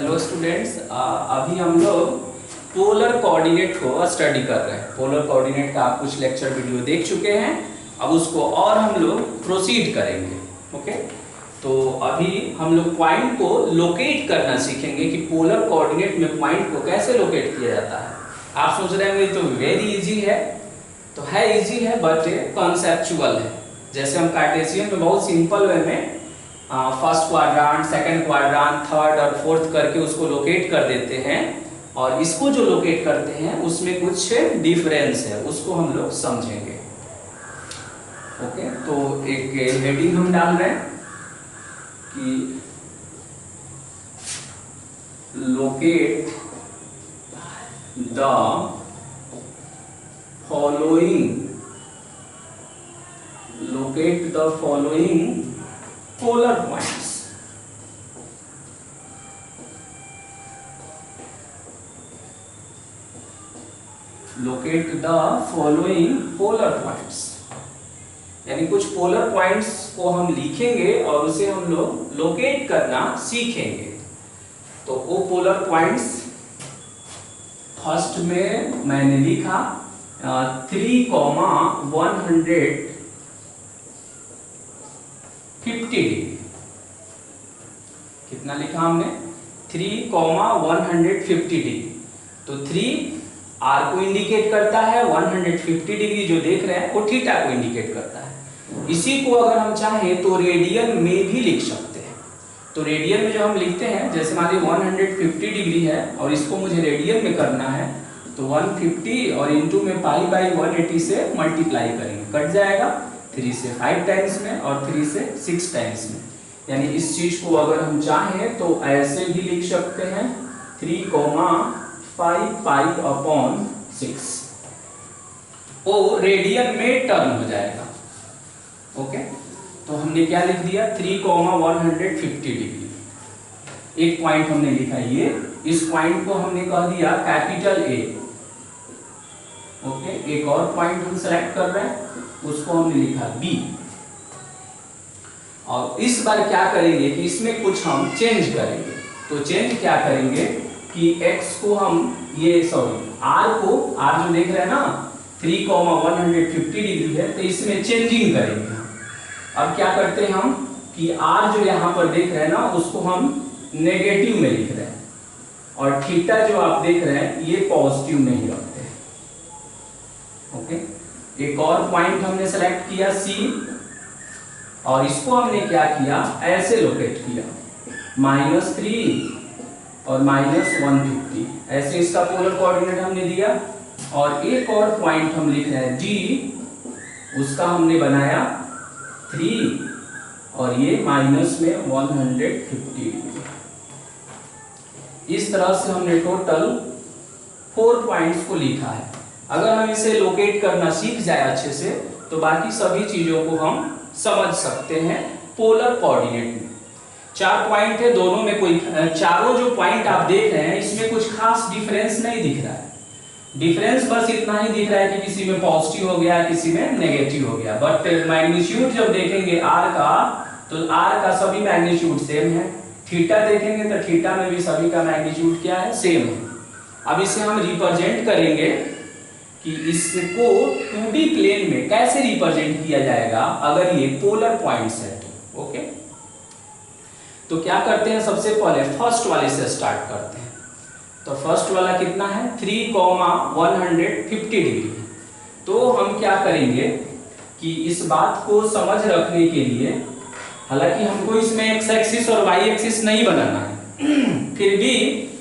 Hello students, अभी हम लोग पोलर कोऑर्डिनेट को स्टडी कर रहे हैं। पोलर कोऑर्डिनेट का आप कुछ लेक्चर वीडियो देख चुके हैं। अब उसको और हम लोग प्रोसीड करेंगे। ओके, तो अभी हम लोग पॉइंट को लोकेट करना सीखेंगे कि पोलर कोऑर्डिनेट में पॉइंट को कैसे लोकेट किया जाता है। आप सोच रहे होंगे तो वेरी इजी है, तो है इजी है बट कॉन्सेप्चुअल है। जैसे हम कार्टेशियन में बहुत सिंपल वे में first quadrant, second quadrant, third और फोर्थ करके उसको लोकेट कर देते हैं, और इसको जो लोकेट करते हैं उसमें कुछ डिफरेंस है, उसको हम लोग समझेंगे। ओके, तो एक हेडिंग हम डाल रहे हैं कि locate the following polar points। Locate the following polar points, यानी कुछ पोलर पॉइंट्स को हम लिखेंगे और उसे हम लोग लोकेट करना सीखेंगे। तो वो पोलर पॉइंट्स फर्स्ट में मैंने लिखा 3,150 डिग्री। कितना लिखा हमने? 3,150 डिग्री। तो 3 आर को इंडिकेट करता है, 150 डिग्री जो देख रहे हैं वो थीटा को इंडिकेट करता है। इसी को अगर हम चाहें तो रेडियन में भी लिख सकते हैं। तो रेडियन में जो हम लिखते हैं, जैसे मान लीजिए 150 डिग्री है और इसको मुझे रेडियन में करना है, तो 150 और इंटू में π/180 से मल्टीप्लाई करेंगे, कट जाएगा 3 से 5 टाइम्स में और 3 से 6 टाइम्स में। यानी इस चीज को अगर हम चाहें तो ऐसे भी लिख सकते हैं 3,5π/6। वो रेडियन में टर्न हो जाएगा। ओके, तो हमने क्या लिख दिया? 3,150 डिग्री। एक पॉइंट हमने लिखा ये, इस पॉइंट को हमने कह दिया कैपिटल ए। ओके, एक और पॉइंट हम सेलेक्ट कर रहे हैं, उसको हमने लिखा बी। और इस बार क्या करेंगे कि इसमें कुछ हम चेंज करेंगे। तो चेंज क्या करेंगे कि x को हम r को, r जो देख रहे हैं ना 3,150 डिग्री है, तो इसमें चेंजिंग करेंगे। अब क्या करते हैं हम कि r जो यहाँ पर देख रहे हैं ना उसको हम नेगेटिव में लिख रहे हैं, और थीटा जो आप देख रहे हैं ये पॉजिटिव में ही रखते हैं। ओके, एक और पॉइंट हमने सेलेक्ट किया C, और इसको हमने क्या किया, ऐसे लोकेट किया -3 और -150, ऐसे इसका पोलर कोऑर्डिनेट हमने दिया। और एक और पॉइंट हम लिख रहे हैं D, उसका हमने बनाया 3 और ये माइनस में 150 डिग्री। इस तरह से हमने टोटल 4 पॉइंट्स को लिखा है। अगर हम इसे लोकेट करना सीख जाए अच्छे से, तो बाकी सभी चीजों को हम समझ सकते हैं पोलर कोऑर्डिनेट में। 4 पॉइंट है, दोनों में कोई, चारों जो पॉइंट आप देख रहे हैं इसमें कुछ खास डिफरेंस नहीं दिख रहा है। डिफरेंस बस इतना ही दिख रहा है कि किसी में पॉजिटिव हो गया, किसी में नेगेटिव हो गया। बट मैग्नीट्यूड जब देखेंगे आर का, तो आर का सभी मैग्नीट्यूड सेम है। थीटा देखेंगे तो थीटा में भी सभी का मैग्नीट्यूड क्या है, सेम है। अब इसे हम रिप्रेजेंट करेंगे कि इसको 2D प्लेन में कैसे रिप्रेजेंट किया जाएगा अगर ये पोलर पॉइंट्स है तो। ओके, तो क्या करते हैं, सबसे पहले फर्स्ट वाले से स्टार्ट करते हैं। तो फर्स्ट वाला कितना है, 3,150 डिग्री। तो हम क्या करेंगे कि इस बात को समझ रखने के लिए, हालांकि हमको इसमें एक्स एक्सिस और वाई एक्सिस नहीं बनाना है फिर भी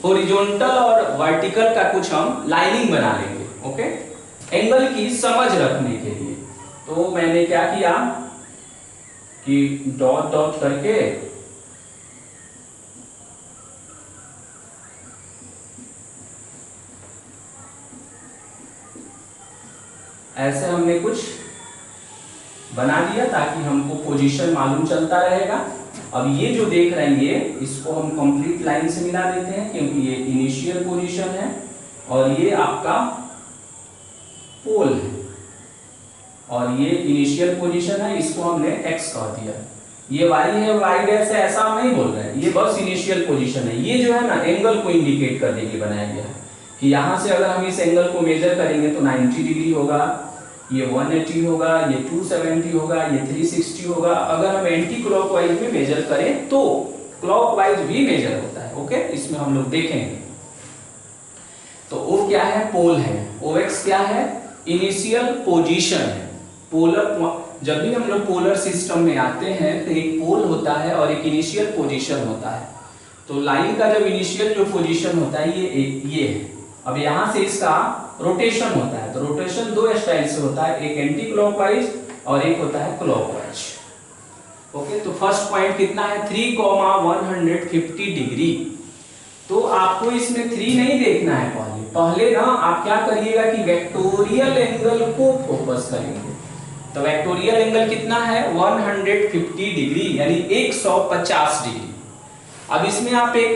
हॉरिजॉन्टल और वर्टिकल का कुछ हम लाइनिंग बना लेंगे। ओके, एंगल की समझ रखने के लिए। तो मैंने क्या किया कि डॉट डॉट करके ऐसे हमने कुछ बना दिया ताकि हमको पोजीशन मालूम चलता रहेगा। अब ये जो देख रहे हैं ये, इसको हम कंप्लीट लाइन से मिला देते हैं क्योंकि ये इनिशियल पोजीशन है और ये आपका पोल है, और ये इनिशियल पोजीशन है, इसको हमने x कह दिया। ये y है, y डैश है, ऐसा हम नहीं बोल रहे हैं, ये बस इनिशियल पोजीशन है। ये जो है ना एंगल को इंडिकेट करने के लिए बनाया गया है कि यहाँ से अगर हम इस एंगल को मेजर करेंगे तो 90 डिग्री होगा, ये 180 होगा, ये 270 होगा, ये 360 होगा। अगर हम एंटी क्लॉकवाइज में मेजर करें तो क्लॉकवाइज भी मेजर होता है। ओके, इसमें हम लोग देखेंगे। तो O क्या है? पोल है। OX क्या है? इनिशियल पोजीशन है। पोलर, जब भी हम लोग पोलर सिस्टम में आते हैं तो एक पोल होता है और एक इनिशियल पोजीशन होता है। तो लाइन का जब इनिशियल जो पोजीशन होता है ये है। अब यहाँ से इसका रोटेशन होता है, तो रोटेशन दो स्टाइल से होता है, एक एंटी क्लॉकवाइज और एक होता है क्लॉकवाइज। ओके, तो फर्स्ट पॉइंट कितना है? 3,150 डिग्री। तो आपको इसमें 3 नहीं देखना है, पहले ना आप क्या करिएगा कि वेक्टोरियल एंगल को फोकस करेंगे। तो वेक्टोरियल एंगल कितना है? 150 डिग्री, यानी 150 डिग्री। अब इसमें आप एक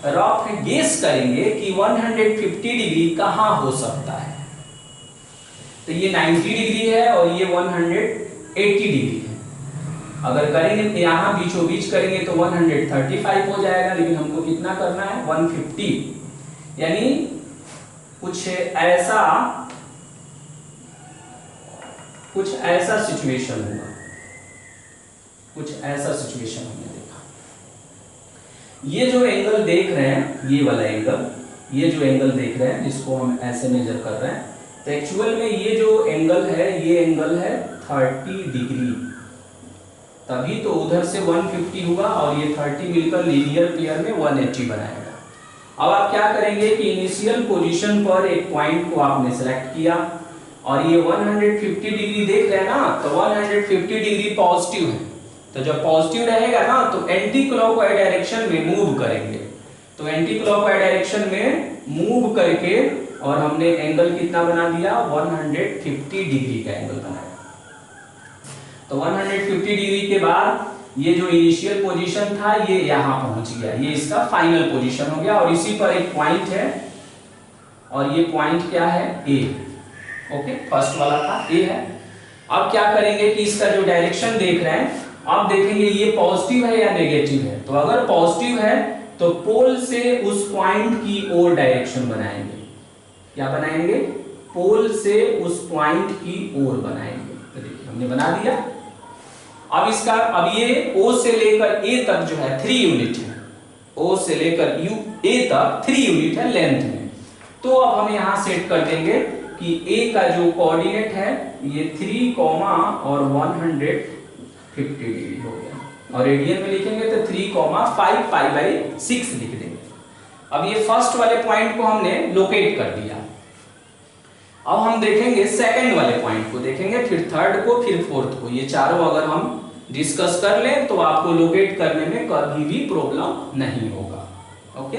रफ गेस करेंगे कि 150 डिग्री कहाँ हो सकता है। तो ये 90 डिग्री है और ये 180 डिग्री है। अगर करेंगे तो यहाँ बीचों बीच करेंगे तो 135 हो जाएगा, लेकिन हमको कितना करना है? 150, यानी कुछ ऐसा सिचुएशन होगा, कुछ ऐसा सिचुएशन हमने देखा। ये जो एंगल देख रहे हैं, ये वाला एंगल, ये जो एंगल देख रहे हैं जिसको हम ऐसे मेजर कर रहे हैं, तो एक्चुअल में ये जो एंगल है, ये एंगल है 30 डिग्री। तभी तो उधर से 150 हुआ और ये 30 मिलकर लीनियर पेयर में 180 बनाएगा। अब आप क्या करेंगे कि इनिशियल पोजीशन पर एक पॉइंट को आपने सेलेक्ट किया और ये 150 डिग्री देख रहे हैं ना, तो 150 डिग्री पॉजिटिव है। तो जब पॉजिटिव रहेगा ना तो एंटी क्लॉकवाइज डायरेक्शन में मूव करेंगे। तो एंटी क्लॉकवाइज डायरेक्शन में मूव करके और हमने एंगल कितना बना दिया? 150 डिग्री का एंगल बनाया। तो 150 डिग्री के बाद ये जो इनिशियल पोजीशन था ये यहाँ पहुंच गया, ये इसका फाइनल पोजीशन हो गया। और इसी पर एक पॉइंट है और ये पॉइंट क्या है? ए। ओके, फर्स्ट वाला था ए है। अब क्या करेंगे कि इसका जो डायरेक्शन देख रहे हैं, अब देखेंगे ये पॉजिटिव है या नेगेटिव है। तो अगर पॉजिटिव है तो पोल से उस पॉइंट की ओर डायरेक्शन बनाएंगे। क्या बनाएंगे? पोल से उस पॉइंट की ओर बनाएंगे। तो देखिए हमने बना दिया। अब इसका, अब ये O से लेकर A तक जो है 3 यूनिट है। O से लेकर A तक 3 यूनिट है लेंथ में। तो अब हम यहां सेट कर देंगे कि A का जो कोऑर्डिनेट है ये 3, और 150 डिग्री हो गया। और रेडियन में लिखेंगे तो 3, 5π/6 लिख देंगे। अब ये फर्स्ट वाले पॉइंट को हमने लोकेट कर दिया। अब हम देखेंगे सेकंड वाले पॉइंट को, देखेंगे फिर थर्ड को, फिर फोर्थ को। ये चारों अगर हम डिस्कस कर लें तो आपको लोकेट करने में कभी भी प्रॉब्लम नहीं होगा। ओके,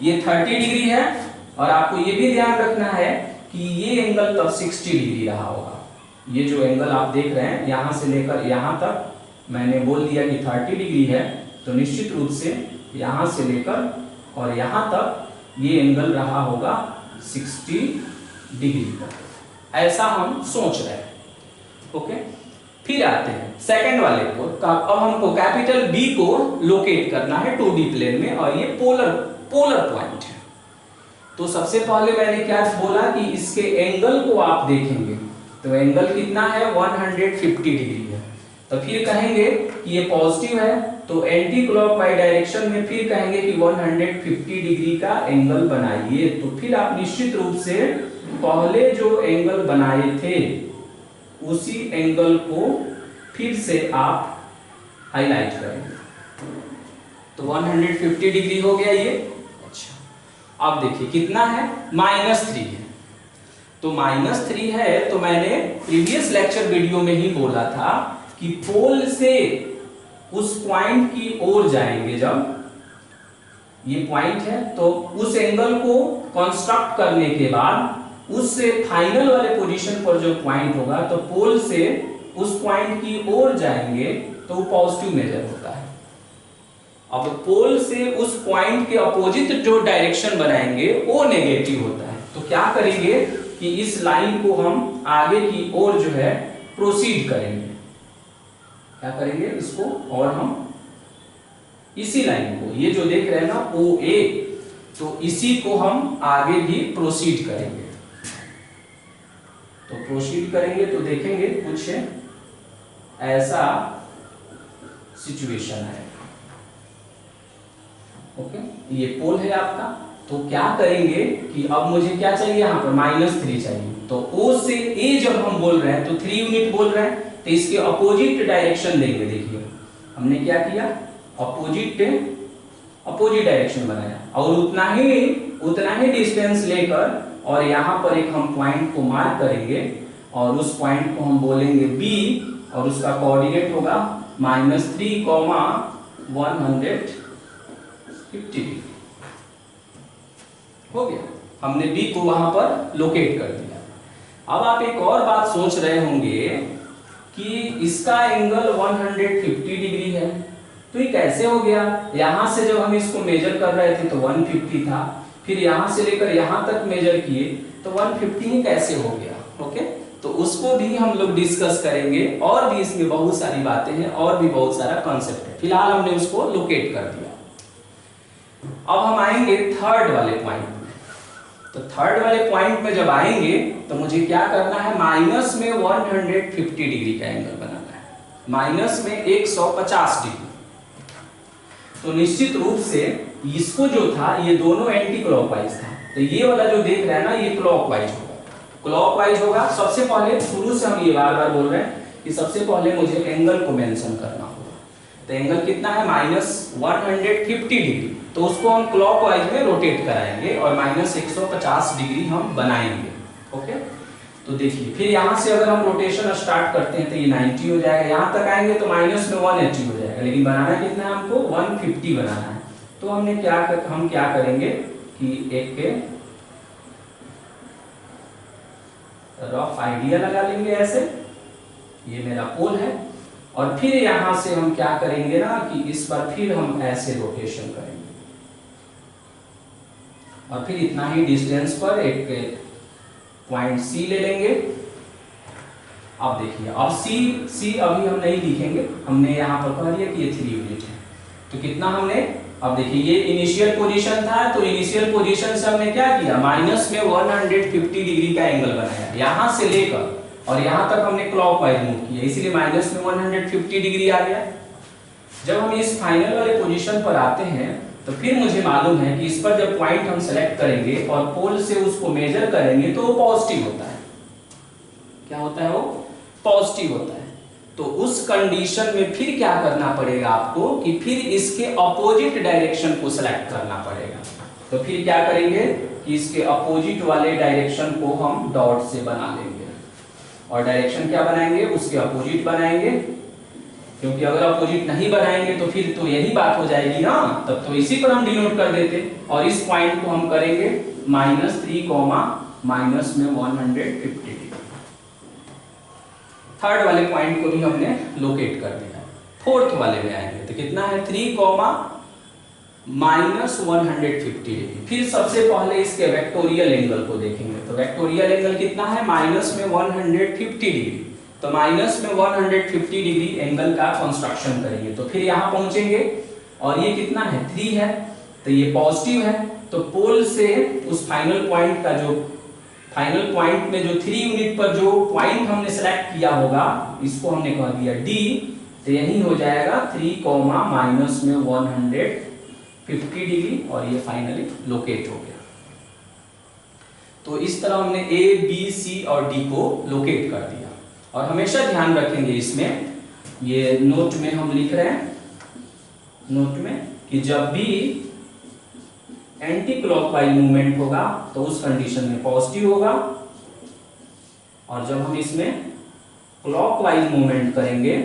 ये 30 डिग्री है और आपको ये भी ध्यान रखना है कि ये एंगल तब 60 डिग्री रहा होगा। ये जो एंगल आप देख रहे हैं यहां से लेकर यहां तक मैंने बोल दिया कि 30 डिग्री है, तो निश्चित रूप से यहां से लेकर और यहां तक ये एंगल रहा होगा 60 डिग्री का। ऐसा हम सोच रहे हैं। ओके, फिर आते हैं सेकंड वाले को। अब हमको कैपिटल B को लोकेट करना है 2D प्लेन में और ये पोलर पॉइंट है। तो सबसे पहले मैंने क्या बोला कि इसके एंगल को आप देखेंगे तो एंगल कितना है? 150 डिग्री है। तो फिर कहेंगे कि ये पॉजिटिव है, तो एंटी क्लॉकवाइज डायरेक्शन में फिर कहेंगे कि 150 डिग्री का एंगल बनाइए। तो फिर आप निश्चित रूप से पहले जो एंगल बनाए थे उसी एंगल को फिर से आप हाईलाइट करेंगे। तो 150 डिग्री हो गया ये। अच्छा, अब देखिए कितना है? -3 है। तो -3 है तो मैंने प्रीवियस लेक्चर वीडियो में ही बोला था कि पोल से उस पॉइंट की ओर जाएंगे। जब ये पॉइंट है तो उस एंगल को कंस्ट्रक्ट करने के बाद उससे फाइनल वाले पोजीशन पर जो पॉइंट होगा तो पोल से उस पॉइंट की ओर जाएंगे तो वो पॉजिटिव मेजर होता है। अब पोल से उस पॉइंट के अपोजिट जो डायरेक्शन बनाएंगे वो नेगेटिव होता है। तो क्या करेंगे कि इस लाइन को हम आगे की ओर जो है प्रोसीड करेंगे। क्या करेंगे इसको, और हम इसी लाइन को, ये जो देख रहे हैं ना OA, तो इसी को हम आगे भी प्रोसीड करेंगे। तो प्रोसीड करेंगे तो देखेंगे कुछ ऐसा सिचुएशन है। ओके, ये पोल है आपका। तो क्या करेंगे कि अब मुझे क्या चाहिए, यहाँ पर -3 चाहिए। तो O से A जब हम बोल रहे हैं तो 3 यूनिट बोल रहे हैं, तो इसके अपोजिट डायरेक्शन देंगे। देखिए हमने क्या किया, अपोजिट डायरेक्शन बनाया, और उतना ही डिस्टेंस लेकर, और यहाँ पर एक हम पॉइंट को मार्क करेंगे, और उस पॉइंट को हम बोलेंगे B, और उसका कोऑर्डिनेट होगा -3, 150 हो गया। हमने B को वहां पर लोकेट कर दिया। अब आप एक और बात सोच रहे होंगे कि इसका एंगल 150 डिग्री है, तो ये कैसे हो गया। यहां से जब हम इसको मेजर कर रहे थे तो 150 था, फिर यहां से लेकर यहां तक मेजर किए तो 150 ही कैसे हो गया। ओके, तो उसको भी हम लोग डिस्कस करेंगे, और भी इसमें बहुत सारी बातें हैं, और भी बहुत सारा कॉन्सेप्ट है। फिलहाल हमने उसको लोकेट कर दिया। अब हम आएंगे थर्ड वाले पॉइंट में। तो थर्ड वाले पॉइंट में जब आएंगे तो मुझे क्या करना है, माइनस में 150 डिग्री का एंगल बनाना है, माइनस में 150 डिग्री। तो निश्चित रूप से इसको जो था, ये दोनों एंटी क्लॉकवाइज था, तो ये वाला जो देख रहे हैं ना, ये क्लॉकवाइज होगा। क्लॉकवाइज होगा। सबसे पहले शुरू से हम ये बार बार बोल रहे हैं कि सबसे पहले मुझे एंगल को मेंशन करना होगा। तो एंगल कितना है, -150 डिग्री। तो उसको हम क्लॉकवाइज में रोटेट कराएंगे और -150 डिग्री हम बनाएंगे। ओके, तो देखिए फिर यहाँ से अगर हम रोटेशन स्टार्ट करते हैं तो ये 90 हो जाएगा, यहाँ तक आएंगे तो माइनस में 180 हो जाएगा, लेकिन बनाना कितना है हमको, 150 बनाना है। तो हम क्या करेंगे कि एक रफ आइडिया लगा लेंगे ऐसे, ये मेरा पोल है, और फिर यहां से हम क्या करेंगे ना कि इस बार फिर हम ऐसे रोटेशन करेंगे, और फिर इतना ही डिस्टेंस पर एक पॉइंट C ले लेंगे। अब देखिए, अब C अभी हम नहीं लिखेंगे, हमने यहाँ पर कह दिया कि ये 3 यूनिट है। तो कितना हमने, अब देखिए ये इनिशियल पोजीशन था, तो इनिशियल पोजीशन से हमने क्या किया, माइनस में 150 डिग्री का एंगल बनाया, यहां से लेकर और यहां तक हमने क्लॉकवाइज मूव किया, इसलिए माइनस में 150 डिग्री आ गया। जब हम इस फाइनल वाले पोजीशन पर आते हैं तो फिर मुझे मालूम है कि इस पर जब पॉइंट हम सेलेक्ट करेंगे और पोल से उसको मेजर करेंगे तो वो पॉजिटिव होता है। क्या होता है, वो पॉजिटिव होता है। तो उस कंडीशन में फिर क्या करना पड़ेगा आपको कि फिर इसके अपोजिट डायरेक्शन को सेलेक्ट करना पड़ेगा। तो फिर क्या करेंगे कि इसके अपोजिट वाले डायरेक्शन को हम डॉट से बना लेंगे, और डायरेक्शन क्या बनाएंगे, उसके अपोजिट बनाएंगे, क्योंकि अगर अपोजिट नहीं बनाएंगे तो फिर तो यही बात हो जाएगी ना, तब तो इसी पर हम डिनोट कर देते। और इस पॉइंट को हम करेंगे -3, माइनस में 150 डिग्री। थर्ड वाले पॉइंट को भी हमने लोकेट कर दिया। फोर्थ वाले में आएंगे तो कितना है, 3, -150 डिग्री। फिर सबसे पहले इसके वेक्टोरियल एंगल को देखेंगे। तो वेक्टोरियल एंगल कितना है, माइनस में 150 डिग्री। तो माइनस में 150 डिग्री एंगल का कंस्ट्रक्शन करेंगे। तो फिर यहां पहुंचेंगे, और ये कितना है, 3 है, तो ये पॉजिटिव है। तो पोल से उस फाइनल पॉइंट का जो फाइनल पॉइंट में जो 3 यूनिट पर जो पॉइंट हमने सेलेक्ट किया होगा, इसको हमने कह दिया D। तो यही हो जाएगा 3, माइनस में 150 डिग्री, और ये फाइनली लोकेट हो गया। तो इस तरह हमने A, B, C और D को लोकेट कर दिया। और हमेशा ध्यान रखेंगे इसमें, ये नोट में हम लिख रहे हैं, नोट में, कि जब भी एंटी क्लॉकवाइज मूवमेंट होगा तो उस कंडीशन में पॉजिटिव होगा, और जब हम इसमें क्लॉकवाइज मूवमेंट करेंगे,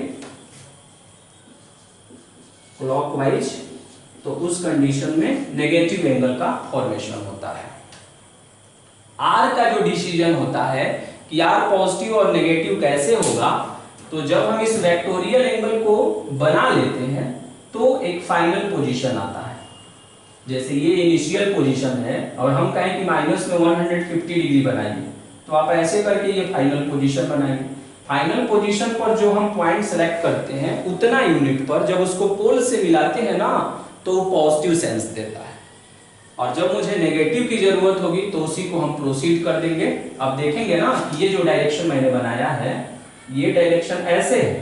क्लॉकवाइज, तो उस कंडीशन में नेगेटिव एंगल का फॉर्मेशन होता है। R का जो डिसीजन होता है कि R पॉजिटिव और नेगेटिव कैसे होगा, तो जब हम इस वेक्टोरियल एंगल को बना लेते हैं तो एक फाइनल पोजीशन आता है। जैसे ये इनिशियल पोजीशन है और हम कहें कि माइनस में 150 डिग्री बनाइए, तो आप ऐसे करके ये फाइनल पोजीशन बनाएंगे। फाइनल पोजीशन पर जो हम पॉइंट सेलेक्ट करते हैं उतना यूनिट पर जब उसको पोल से मिलाते हैं ना तो वो पॉजिटिव सेंस देता है, और जब मुझे नेगेटिव की जरूरत होगी तो उसी को हम प्रोसीड कर देंगे। अब देखेंगे ना कि ये जो डायरेक्शन मैंने बनाया है ये डायरेक्शन ऐसे है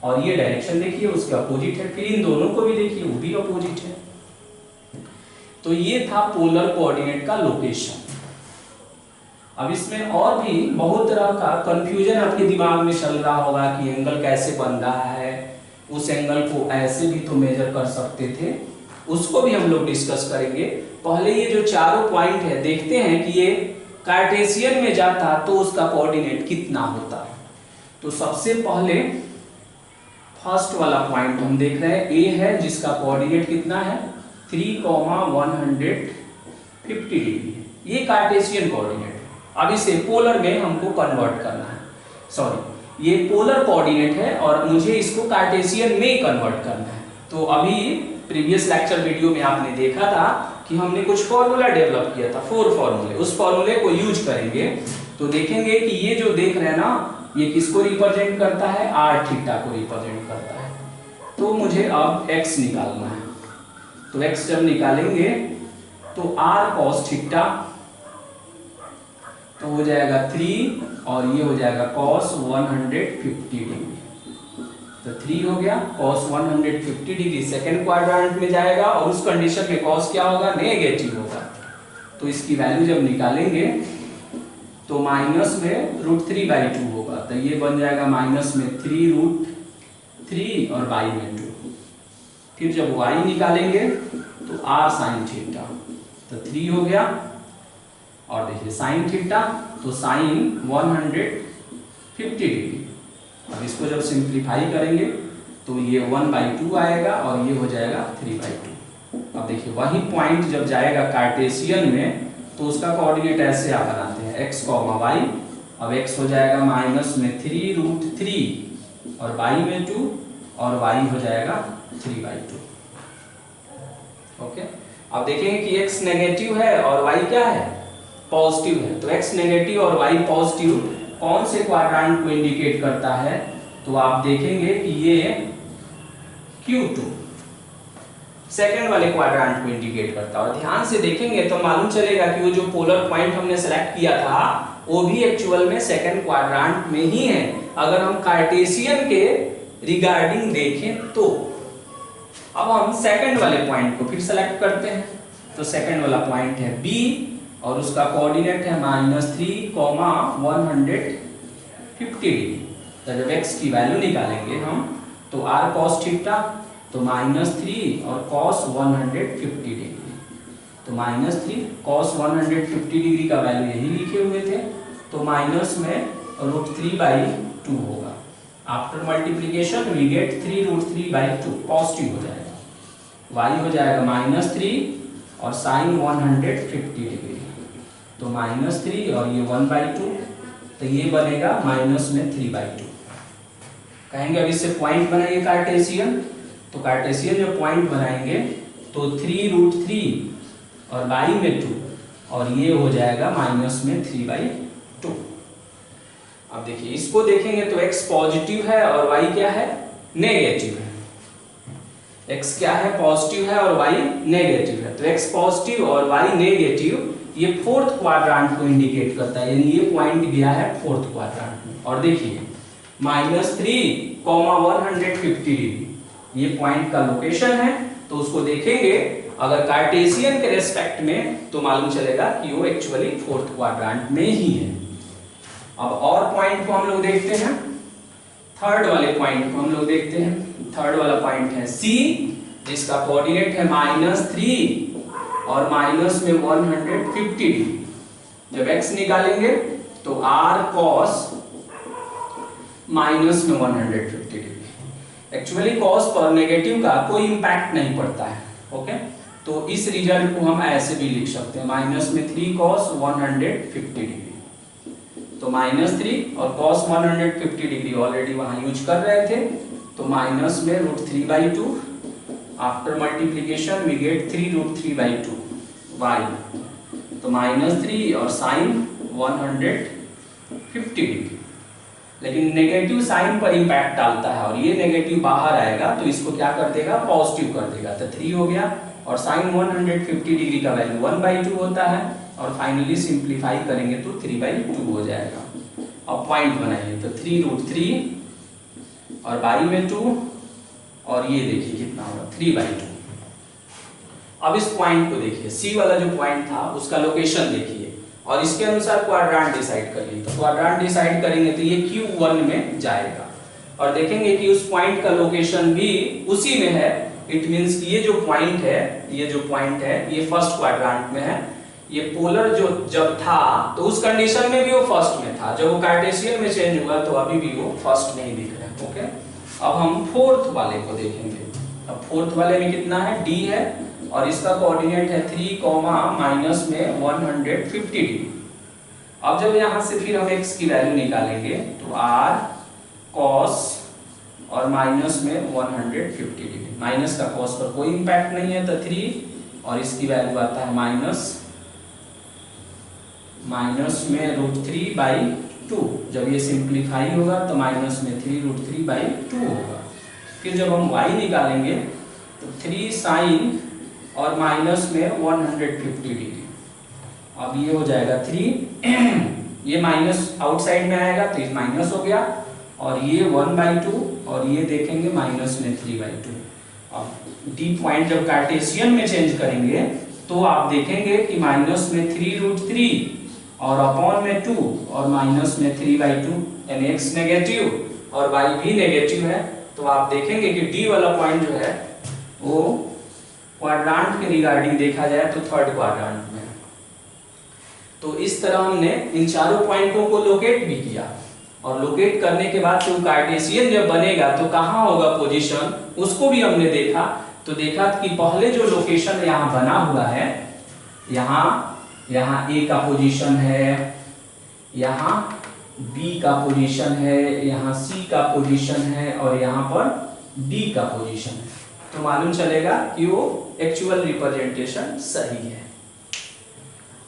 और ये डायरेक्शन देखिए उसके अपोजिट है, फिर इन दोनों को भी देखिए वो भी अपोजिट है। तो ये था पोलर कोऑर्डिनेट का लोकेशन। अब इसमें और भी बहुत तरह का कंफ्यूजन आपके दिमाग में चल रहा होगा कि एंगल कैसे बन रहा है, उस एंगल को ऐसे भी तो मेजर कर सकते थे, उसको भी हम लोग डिस्कस करेंगे। पहले ये जो चारों पॉइंट है देखते हैं कि ये कार्टेशियन में जाता तो उसका कोऑर्डिनेट कितना होता। तो सबसे पहले फर्स्ट वाला पॉइंट हम देख रहे हैं, ए है जिसका कोऑर्डिनेट कितना है 3,150 डिग्री, ये कार्टेशियन कोऑर्डिनेट। अब इसे पोलर में हमको कन्वर्ट करना है, सॉरी ये पोलर कोऑर्डिनेट है और मुझे इसको कार्टेशियन में कन्वर्ट करना है। तो अभी प्रीवियस लेक्चर वीडियो में आपने देखा था कि हमने कुछ फॉर्मूला डेवलप किया था, 4 फॉर्मूले, उस फॉर्मूले को यूज करेंगे तो देखेंगे कि ये जो देख रहे हैं ना ये किसको रिप्रेजेंट करता है, आर थीटा को रिप्रेजेंट करता है। तो मुझे अब x निकालना है, तो x जब निकालेंगे तो r cos थीटा तो हो जाएगा 3 और ये हो जाएगा cos 150 डिग्री। तो 3 हो गया cos 150 डिग्री सेकंड क्वाड्रेंट में जाएगा और उस कंडीशन में cos क्या होगा, नेगेटिव होगा। तो इसकी वैल्यू जब निकालेंगे तो माइनस में √3/2 होगा, तो ये बन जाएगा माइनस में 3√3 और y में 2। फिर जब y निकालेंगे तो r sin थीटा तो 3 हो गया, और देखिए sin थीटा तो sin 150 डिग्री। अब इसको जब सिंप्लीफाई करेंगे तो ये 1/2 आएगा और ये हो जाएगा 3/2। अब देखिए वही पॉइंट जब जाएगा कार्टेशियन में तो उसका कोऑर्डिनेट ऐसे आप बनाते हैं x, y। अब x हो जाएगा माइनस में 3√3 और y में 2 और y हो जाएगा 3/2। ओके, अब देखेंगे कि x नेगेटिव है और y क्या है, पॉजिटिव है। तो x नेगेटिव और y पॉजिटिव कौन से क्वाड्रेंट को इंडिकेट करता है, तो आप देखेंगे कि ये Q2 सेकंड वाले क्वाड्रेंट को इंडिकेट करता है। और ध्यान से देखेंगे तो मालूम चलेगा कि वो जो पोलर पॉइंट हमने सेलेक्ट किया था वो भी एक्चुअल में सेकंड क्वाड्रेंट में ही है, अगर हम कार्टेशियन के रिगार्डिंग देखें तो। अब हम सेकंड वाले पॉइंट को फिर सेलेक्ट करते हैं, तो सेकंड वाला पॉइंट है B और उसका कोऑर्डिनेट है -3, 150 डिग्री। तो जब x की वैल्यू निकालेंगे हम तो r cos थीटा तो -3 और cos 150 डिग्री, तो -3 cos 150 डिग्री का वैल्यू यही लिखे हुए थे, तो माइनस में √3/2 होगा। After multiplication we get 3√3/2 positive हो जाएगा। y हो जाएगा -3 और sin 150 डिग्री, तो -3 और ये 1/2, तो ये बनेगा माइनस में 3/2। कहेंगे अब इससे पॉइंट बनाइए कार्टेशियन, तो कार्टेशियन जब पॉइंट बनाएंगे तो 3√3 और y में 2 और ये हो जाएगा माइनस में 3/2। अब देखिए इसको देखेंगे तो x पॉजिटिव है और y क्या है, नेगेटिव है। x क्या है, पॉजिटिव है और y नेगेटिव है। तो x पॉजिटिव और y नेगेटिव ये फोर्थ क्वाड्रेंट को इंडिकेट करता है, यानी ये पॉइंट गया है फोर्थ क्वाड्रेंट में। और देखिए -3, 150 डिग्री ये पॉइंट का लोकेशन है, तो उसको देखेंगे अगर कार्टेशियन के रेस्पेक्ट में तो मालूम चलेगा कि वो एक्चुअली फोर्थ क्वाड्रेंट में ही है। अब और पॉइंट को हम लोग देखते हैं, थर्ड वाले पॉइंट को हम लोग देखते हैं। थर्ड वाला पॉइंट है C जिसका कोऑर्डिनेट है -3 और माइनस में 150 डिग्री। जब x निकालेंगे तो r cos माइनस में 150 डिग्री। एक्चुअली cos पर नेगेटिव का कोई इंपैक्ट नहीं पड़ता है, ओके। तो इस रिजल्ट को हम ऐसे भी लिख सकते हैं माइनस में 3 cos 150 डिग्री। तो -3 और cos 150 डिग्री ऑलरेडी वहां यूज कर रहे थे, तो माइनस में √3/2। After multiplication we get 3√3/2 y, तो -3 और sin 150 डिग्री। लेकिन नेगेटिव साइन पर इंपैक्ट डालता है और ये नेगेटिव बाहर आएगा तो इसको क्या कर देगा, पॉजिटिव कर देगा। तो 3 हो गया और साइन 150 डिग्री का वैल्यू 1/2 होता है और फाइनली सिंप्लीफाई करेंगे तो 3/2 हो जाएगा। अब पॉइंट बनाइए तो 3√3 और बाई में 2 और ये देखिए कितना होगा 3/2। अब इस पॉइंट को देखिए, सी वाला जो पॉइंट था उसका लोकेशन देखिए और इसके अनुसार क्वाड्रेंट डिसाइड करिए। तो क्वाड्रेंट डिसाइड करेंगे तो ये Q1 में जाएगा और देखेंगे कि उस पॉइंट का लोकेशन भी उसी में है। इट मींस ये जो पॉइंट है ये फर्स्ट क्वाड्रेंट में है। ये पोलर जो जब था तो उस कंडीशन में भी वो फर्स्ट में था, जब वो कार्टेशियन में चेंज हुआ तो अभी भी वो फर्स्ट नहीं दिख रहा है। ओके, अब हम फोर्थ वाले को देखेंगे। अब फोर्थ वाले में कितना है, D है और इसका कोऑर्डिनेट है 3, माइनस में 150 डिग्री। अब जब यहाँ से फिर हम x की वैल्यू निकालेंगे तो r cos और माइनस में 150 डिग्री। माइनस का cos पर कोई इंपैक्ट नहीं है तो 3 और इसकी वैल्यू आता है माइनस में √3/2। जब ये सिंप्लीफाई होगा तो माइनस में 3√3/2 होगा। फिर जब हम y निकालेंगे तो 3 साइन और माइनस में 150 डिग्री। अब ये हो जाएगा 3 ये माइनस आउटसाइड में आएगा तो ये माइनस हो गया और ये 1/2 और ये देखेंगे माइनस में 3/2। अब D पॉइंट जब कार्टेशियन में चेंज करेंगे तो आप देखेंगे कि माइनस में 3√3 और अपॉन में 2 और माइनस में 3/2 यानी x नेगेटिव और y भी नेगेटिव है। तो आप देखेंगे कि D वाला पॉइंट जो है वो क्वाड्रेंट के रिगार्डिंग देखा जाए तो थर्ड क्वाड्रेंट में। तो इस तरह हमने इन चारों पॉइंटों को लोकेट भी किया और लोकेट करने के बाद जो कार्टेशियन जब बनेगा तो कहाँ होगा पोजीशन, उसको भी हमने देखा। तो देखा कि पहले जो लोकेशन यहाँ बना हुआ है, यहाँ A का पोजीशन है, यहाँ B का पोजीशन है, यहाँ C का पोजीशन है और यहाँ पर D का पोजीशन है। तो मालूम चलेगा कि वो एक्चुअल रिप्रेजेंटेशन सही है।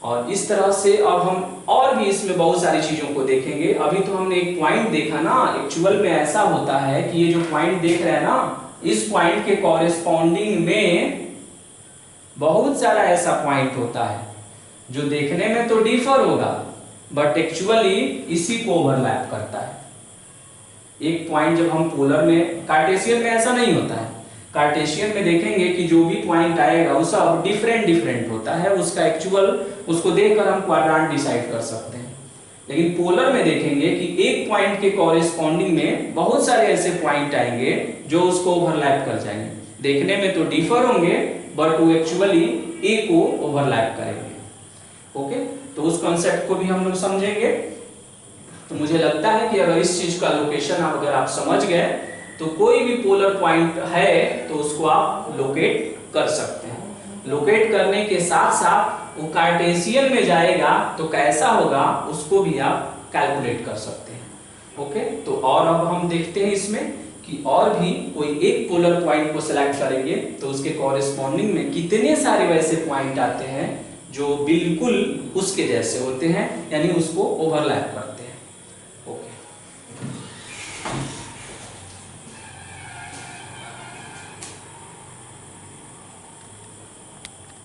और इस तरह से अब हम और भी इसमें बहुत सारी चीजों को देखेंगे। अभी तो हमने एक पॉइंट देखा ना, एक्चुअल में ऐसा होता है कि ये जो पॉइंट देख रहे हैं ना, इस पॉइंट के कॉरेस्पॉन्डिंग में बहुत सारा ऐसा पॉइंट होता है जो देखने में तो डिफर होगा बट एक्चुअली इसी को ओवरलैप करता है। एक पॉइंट जब हम पोलर में, कार्टेशियन में ऐसा नहीं होता है। कार्टेशियन में देखेंगे कि जो भी पॉइंट आएगा वो सब डिफरेंट होता है, उसका एक्चुअल उसको देखकर हम क्वाड्रेंट डिसाइड कर सकते हैं। लेकिन पोलर में देखेंगे कि एक पॉइंट के कॉरेस्पॉन्डिंग में बहुत सारे ऐसे पॉइंट आएंगे जो उसको ओवरलैप कर जाएंगे। देखने में तो डिफर होंगे बट वो एक्चुअली ए को ओवरलैप करेंगे। ओके, तो उस कॉन्सेप्ट को भी हम लोग समझेंगे। तो मुझे लगता है कि अगर इस चीज का लोकेशन अगर आप समझ गए तो कोई भी पोलर पॉइंट है तो उसको आप लोकेट कर सकते हैं। लोकेट करने के साथ साथ वो कार्टेशियन में जाएगा तो कैसा होगा उसको भी आप कैलकुलेट कर सकते हैं। ओके, तो और अब हम देखते हैं इसमें कि और भी कोई एक पोलर पॉइंट को सिलेक्ट करेंगे तो उसके कॉरेस्पॉन्डिंग में कितने सारे वैसे पॉइंट आते हैं जो बिल्कुल उसके जैसे होते हैं, यानी उसको ओवरलैप करते हैं।